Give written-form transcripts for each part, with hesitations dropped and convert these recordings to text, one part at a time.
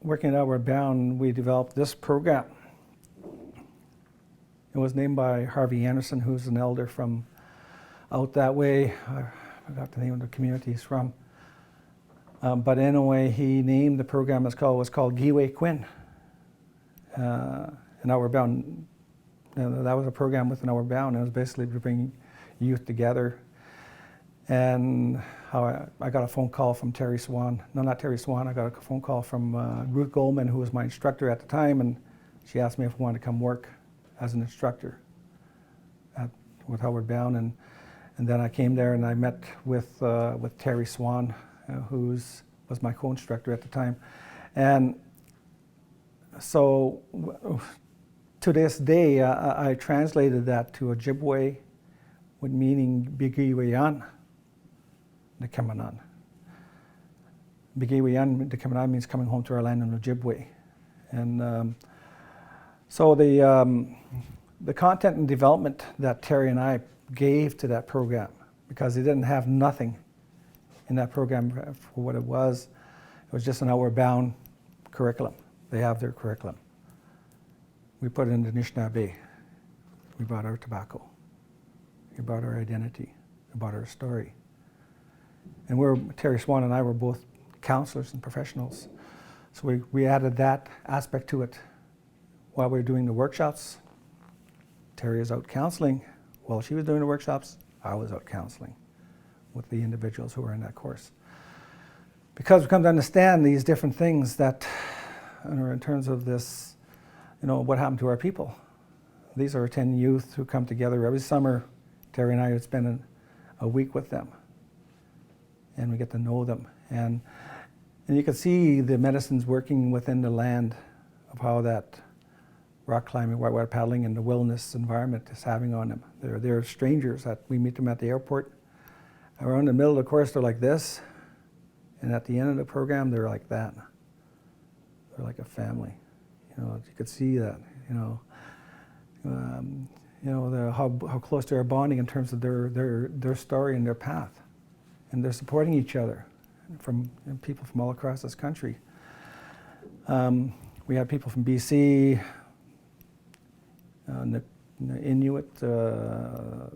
working at Outward Bound, we developed this program. It was named by Harvey Anderson, who's an elder from out that way. I forgot the name of the community he's from. But anyway, he named the program was called Giwe Quinn. And Outward Bound, that was a program within Outward Bound. It was basically to bring youth together. And how I got a phone call from Terry Swan. No, not Terry Swan. I got a phone call from Ruth Goldman, who was my instructor at the time, and she asked me if I wanted to come work as an instructor with Outward Bound. And then I came there and I met with Terry Swan, who was my co-instructor at the time. And so to this day, I translated that to Ojibwe, with meaning Bigiwayan Nekemanan. Bigiwayan Nekemanan means coming home to our land in Ojibwe. And so the content and development that Terry and I gave to that program, because they didn't have nothing in that program for what it was just an Outward Bound curriculum. They have their curriculum. We put it into Anishinaabe. We brought our tobacco. We brought our identity. We brought our story. And Terry Swan and I were both counselors and professionals. So we added that aspect to it while we were doing the workshops. Terry is out counseling. While she was doing the workshops, I was out counseling with the individuals who were in that course. Because we come to understand these different things that, in terms of this, what happened to our people. These are 10 youth who come together every summer. Terry and I would spend a week with them, and we get to know them. And you can see the medicines working within the land of how that rock climbing, whitewater paddling, and the wilderness environment is having on them. They're strangers that we meet them at the airport. Around the middle of the course, they're like this, and at the end of the program, they're like that. They're like a family. You could see that. How close they are bonding in terms of their story and their path, and they're supporting each other from people from all across this country. We had people from BC, the Inuit, the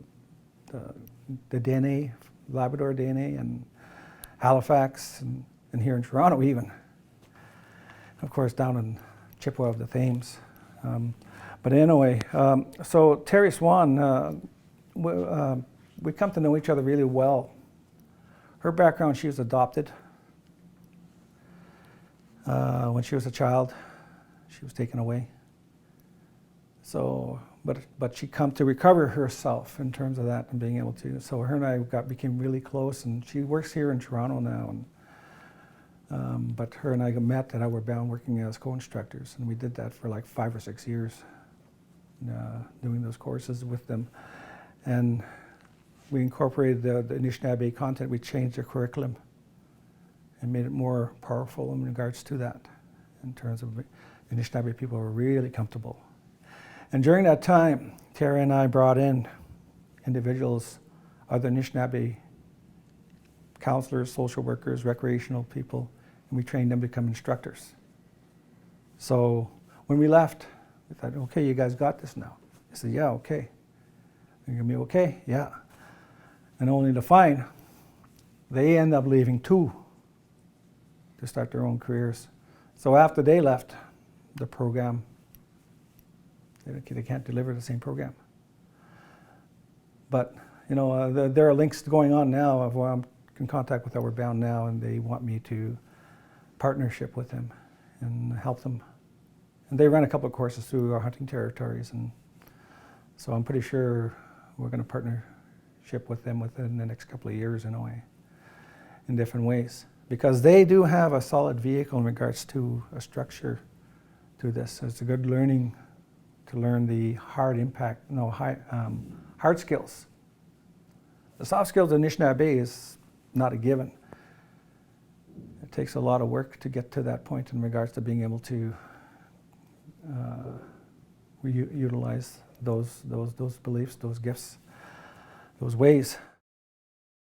Dene, Labrador Dene, and Halifax, and here in Toronto even. Of course, down in Chippewa of the Thames. But anyway, so Terry Swan, we come to know each other really well. Her background, she was adopted. When she was a child, she was taken away. So, but she come to recover herself in terms of that and being able to. So her and I became really close, and she works here in Toronto now. And but her and I met at Outward Bound working as co-instructors, and we did that for like 5 or 6 years, doing those courses with them. And we incorporated the Anishinaabe content. We changed the curriculum and made it more powerful in regards to that, in terms of the Anishinaabe people were really comfortable. And during that time, Terry and I brought in individuals, other Anishinaabe counselors, social workers, recreational people, and we trained them to become instructors. So when we left, we thought, okay, you guys got this now. I said, yeah, okay. You're gonna be okay? Yeah. And only to find they end up leaving too to start their own careers. So after they left the program, they can't deliver the same program. But there are links going on now of where I'm in contact with Outward Bound now, and they want me to partnership with them and help them. And they run a couple of courses through our hunting territories, and so I'm pretty sure we're going to partnership with them within the next couple of years in a way, in different ways, because they do have a solid vehicle in regards to a structure to this. It's a good learning to learn the hard skills. The soft skills of Anishinaabe is not a given. It takes a lot of work to get to that point in regards to being able to utilize those beliefs, those gifts, those ways.